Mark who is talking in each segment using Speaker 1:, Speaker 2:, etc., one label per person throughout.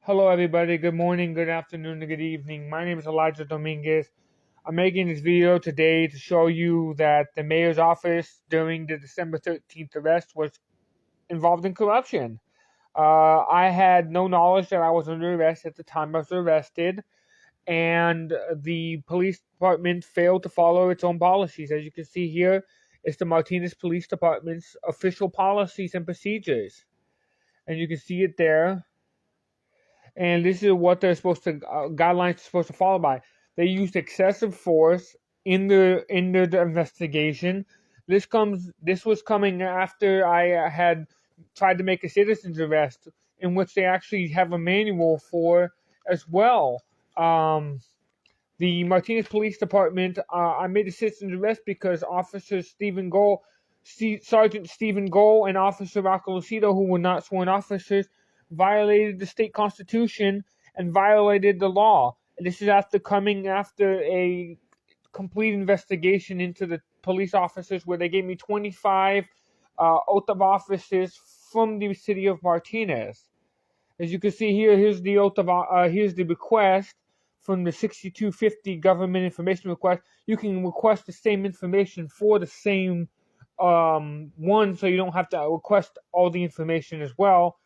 Speaker 1: Hello, everybody. Good morning, good afternoon, and good evening. My name is Elijah Dominguez. I'm making this video today to show you that the mayor's office during the December 13th arrest was involved in corruption. I had no knowledge that I was under arrest at the time I was arrested, and the police department failed to follow its own policies. As you can see here, it's the Martinez Police Department's official policies and procedures. And you can see it there, and this is what they're supposed to guidelines are supposed to follow by. They used excessive force in the investigation. This was coming after I had tried to make a citizen's arrest, in which they actually have a manual for as well. The Martinez Police Department, I made a citizen's arrest because Sergeant Stephen Gold and Officer Rocco Lucido, who were not sworn officers, violated the state constitution and violated the law. And this is coming after a complete investigation into the police officers, where they gave me 25 oath of offices from the city of Martinez. As you can see here, here's the request from the 6250 government information request. You can request the same information for the same one, so you don't have to request all the information as well.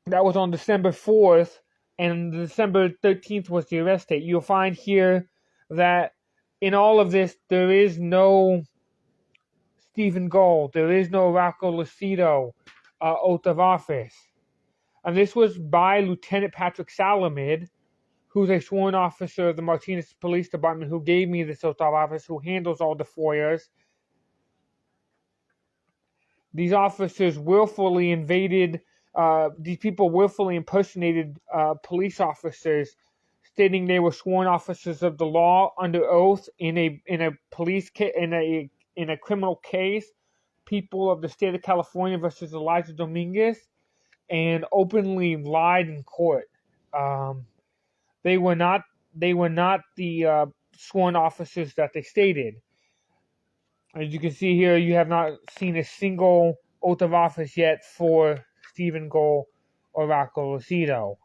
Speaker 1: That was on December 4th, and December 13th was the arrest date. You'll find here that in all of this, there is no Stephen Gold, there is no Rocco Lucido oath of office. And this was by Lieutenant Patrick Salamid, who's a sworn officer of the Martinez Police Department, who gave me this oath of office, who handles all the FOIAs. These officers willfully these people willfully impersonated police officers, stating they were sworn officers of the law under oath in a criminal case, People of the State of California versus Elijah Dominguez, and openly lied in court. They were not the sworn officers that they stated. As you can see here, you have not seen a single oath of office yet for Stephen Gold or Rocco Lucido.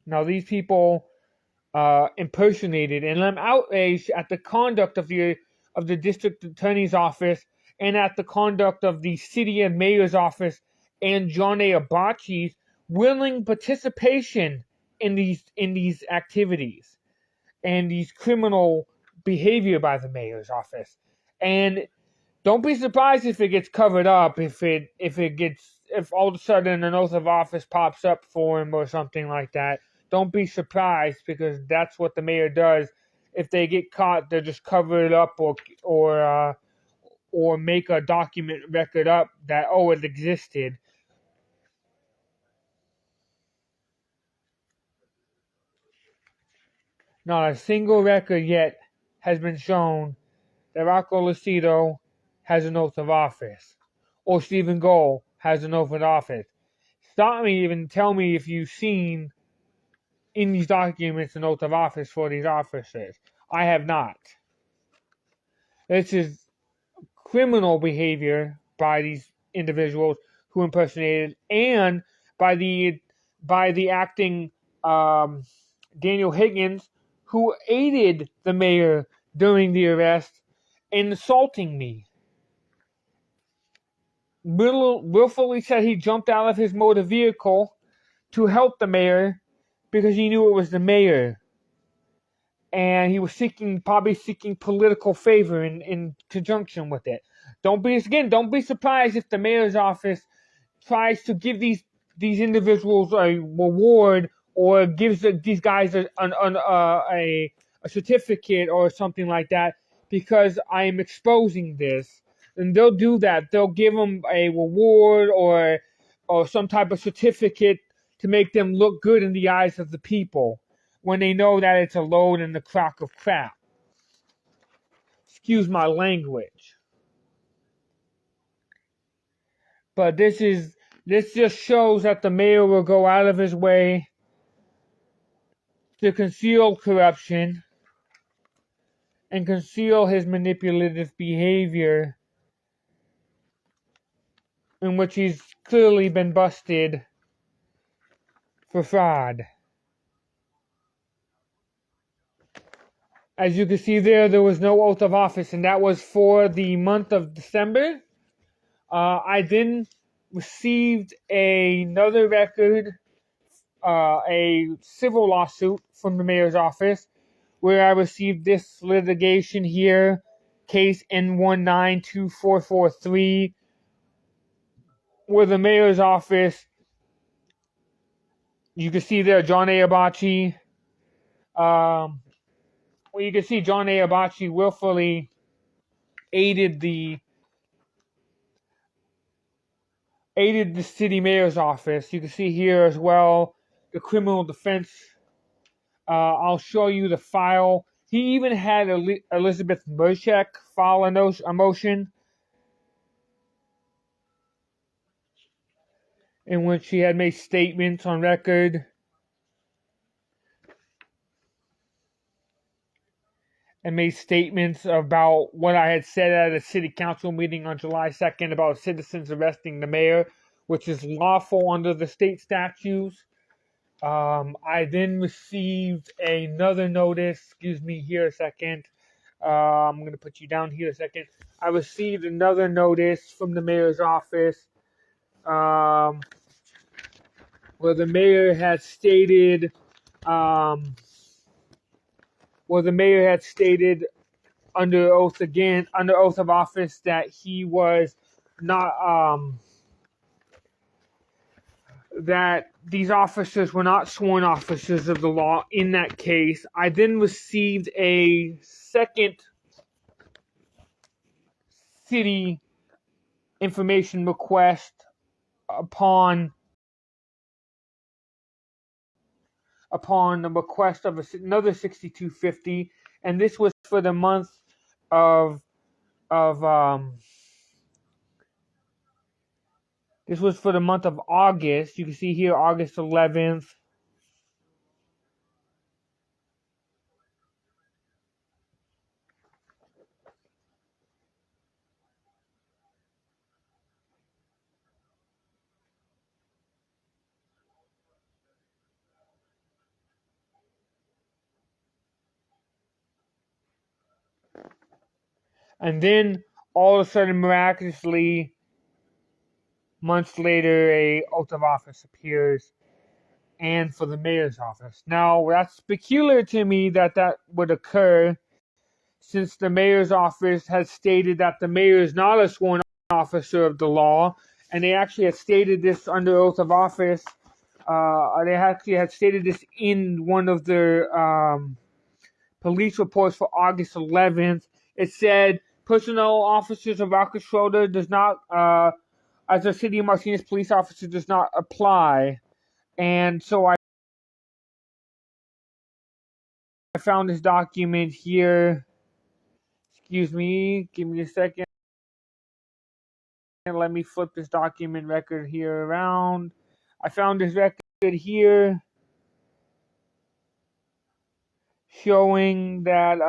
Speaker 1: Now, these people impersonated, and I'm outraged at the conduct of the district attorney's office, and at the conduct of the city and mayor's office and John A. Abachi's willing participation in these activities and these criminal behavior by the mayor's office. And don't be surprised if it gets covered up, if all of a sudden an oath of office pops up for him or something like that. Don't be surprised, because that's what the mayor does. If they get caught, they'll just cover it up or make a document record up that, it existed. Not a single record yet has been shown that Rocco Lucido has an oath of office, or Stephen Gold has an oath of office. Stop me, even tell me if you've seen in these documents an oath of office for these officers. I have not. This is criminal behavior by these individuals who impersonated, and by the acting Daniel Higgins, who aided the mayor during the arrest in assaulting me. Willfully said he jumped out of his motor vehicle to help the mayor because he knew it was the mayor, and he was probably seeking political favor in conjunction with it. Don't be surprised if the mayor's office tries to give these individuals a reward, or gives these guys a certificate or something like that, because I am exposing this. And they'll do that. They'll give them a reward or some type of certificate to make them look good in the eyes of the people, when they know that it's a load in the crock of crap. Excuse my language. But this just shows that the mayor will go out of his way to conceal corruption and conceal his manipulative behavior, in which he's clearly been busted for fraud. As you can see there was no oath of office, and that was for the month of December. I then received another record, a civil lawsuit from the mayor's office, where I received this litigation here, case N1924443, where the mayor's office, you can see there John A. Abachi, well, you can see John A. Abachi willfully aided the city mayor's office. You can see here as well the criminal defense. I'll show you the file. He even had Elizabeth Mershek file a motion in which she had made statements on record and made statements about what I had said at a city council meeting on July 2nd about citizens arresting the mayor, which is lawful under the state statutes. I then received another notice. Excuse me here a second. I'm going to put you down here a second. I received another notice from the mayor's office where the mayor had stated under oath of office, that he was not that these officers were not sworn officers of the law in that case. I then received a second city information request upon the request of another 6250, and this was for the month of this was for the month of August. You can see here August 11th. And then all of a sudden, miraculously, months later, a oath of office appears, and for the mayor's office. Now, that's peculiar to me that would occur, since the mayor's office has stated that the mayor is not a sworn officer of the law, and they actually had stated this under oath of office. They actually had stated this in one of their police reports for August 11th. It said, personnel officers of Rocket Schroeder does not, as a City of Martinez police officer, does not apply. And so I found this document here. Excuse me, give me a second. Let me flip this document record here around. I found this record here showing that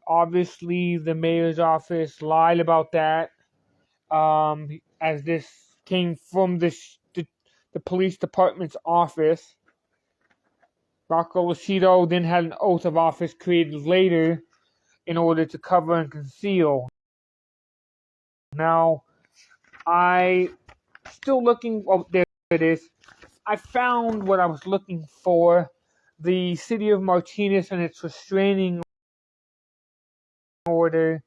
Speaker 1: obviously the mayor's office lied about that, as this came from the police department's office. Rocco Lucido then had an oath of office created later in order to cover and conceal. Now, still looking. Oh, there it is. I found what I was looking for. The City of Martinez and its restraining order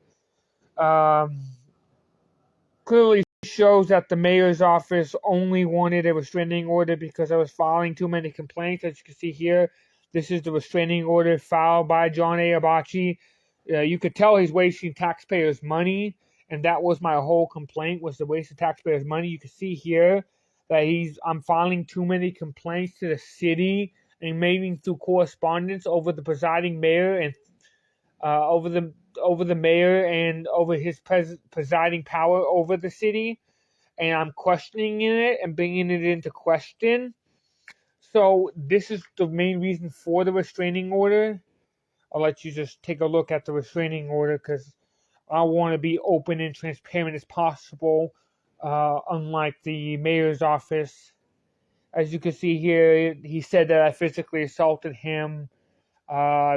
Speaker 1: clearly shows that the mayor's office only wanted a restraining order because I was filing too many complaints. As you can see here, this is the restraining order filed by John A. Abachi. You could tell he's wasting taxpayers' money, and that was my whole complaint, was the waste of taxpayers' money. You can see here that I'm filing too many complaints to the city and mailing through correspondence over the presiding mayor and over the mayor and over his presiding power over the city, and I'm questioning it and bringing it into question. So this is the main reason for the restraining order. I'll let you just take a look at the restraining order because I want to be open and transparent as possible, unlike the mayor's office. As you can see here, he said that I physically assaulted him.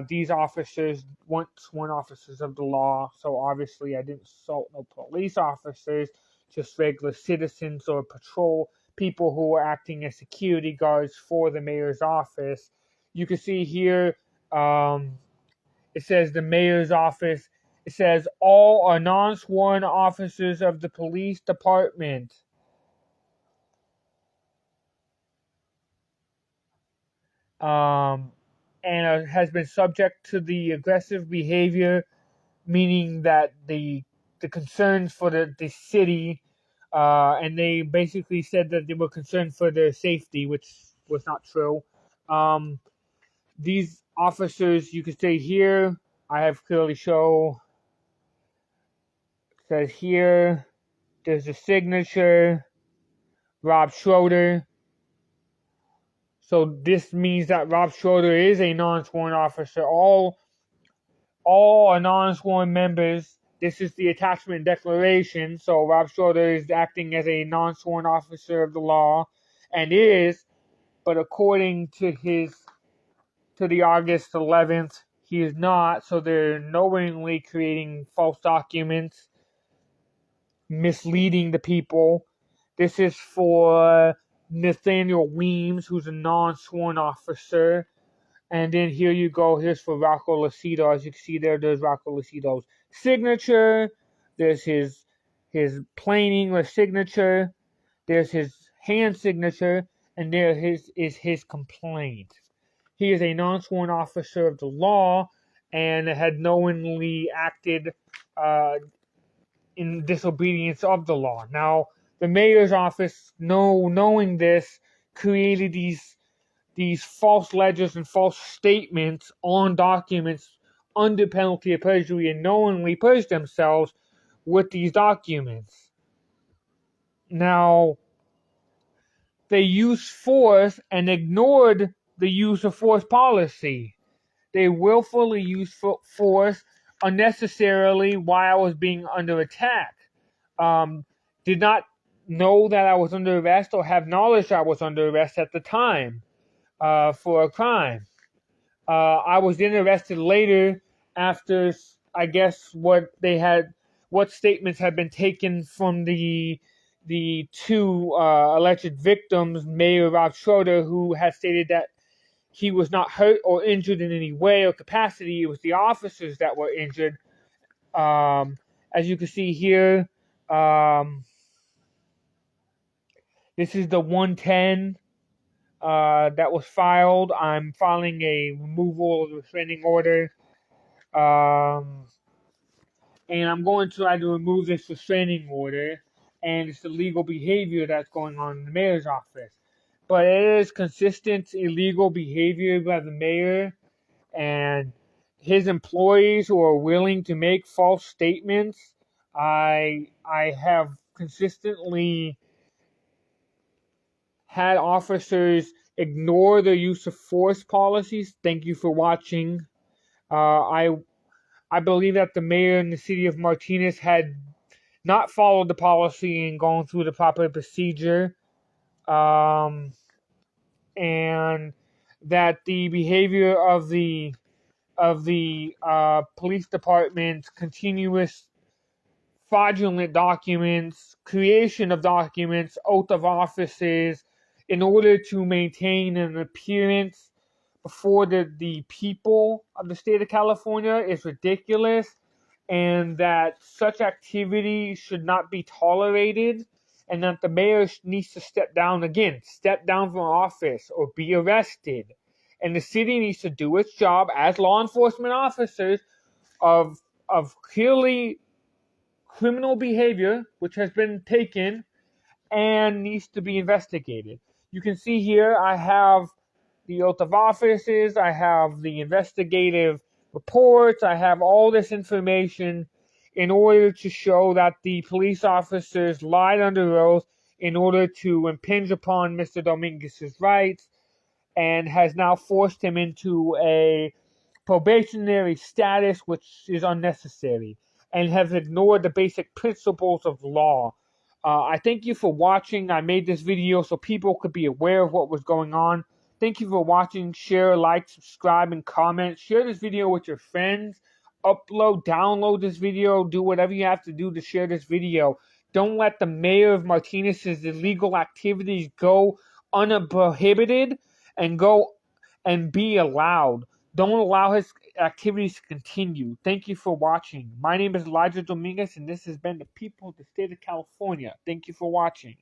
Speaker 1: These officers weren't sworn officers of the law, so obviously I didn't assault no police officers, just regular citizens or patrol people who were acting as security guards for the mayor's office. You can see here, it says the mayor's office. It says all are non-sworn officers of the police department. And has been subject to the aggressive behavior, meaning that the concerns for the city, and they basically said that they were concerned for their safety, which was not true. These officers, you can say here, I have clearly show, says here, there's a signature, Rob Schroeder. So this means that Rob Schroeder is a non-sworn officer. All are non-sworn members. This is the attachment declaration. So Rob Schroeder is acting as a non-sworn officer of the law, and is, but according to the August 11th, he is not. So they're knowingly creating false documents, misleading the people. This is for Nathaniel Weems, who's a non-sworn officer. And then here you go. Here's for Rocco Lucido. As you can see there's Rocco Lucido's signature. There's his plain English signature. There's his hand signature. And there is his complaint. He is a non-sworn officer of the law and had knowingly acted in disobedience of the law. Now, the mayor's office, knowing this, created these false ledgers and false statements on documents under penalty of perjury, and knowingly purged themselves with these documents. Now, they used force and ignored the use of force policy. They willfully used force unnecessarily while I was being under attack. Did not know that I was under arrest or have knowledge I was under arrest at the time for a crime. I was then arrested later after, I guess, what statements had been taken from the two alleged victims, Mayor Rob Schroeder, who had stated that he was not hurt or injured in any way or capacity. It was the officers that were injured. As you can see here, this is the 110 that was filed. I'm filing a removal of the restraining order. And I'm going to try to remove this restraining order. And it's the legal behavior that's going on in the mayor's office. But it is consistent illegal behavior by the mayor and his employees who are willing to make false statements. I have consistently had officers ignore the use of force policies. Thank you for watching. I believe that the mayor in the city of Martinez had not followed the policy and gone through the proper procedure. And that the behavior of the police department's continuous fraudulent documents, creation of documents, oath of offices, in order to maintain an appearance before the people of the state of California is ridiculous, and that such activity should not be tolerated, and that the mayor needs to step down from office or be arrested. And the city needs to do its job as law enforcement officers of clearly criminal behavior, which has been taken and needs to be investigated. You can see here I have the oath of offices, I have the investigative reports, I have all this information in order to show that the police officers lied under oath in order to impinge upon Mr. Dominguez's rights, and has now forced him into a probationary status, which is unnecessary, and have ignored the basic principles of law. I thank you for watching. I made this video so people could be aware of what was going on. Thank you for watching. Share, like, subscribe, and comment. Share this video with your friends. Upload, download this video. Do whatever you have to do to share this video. Don't let the mayor of Martinez's illegal activities go unprohibited and go and be allowed. Don't allow his activities to continue. Thank you for watching. My name is Elijah Dominguez, and this has been the people of the state of California. Thank you for watching.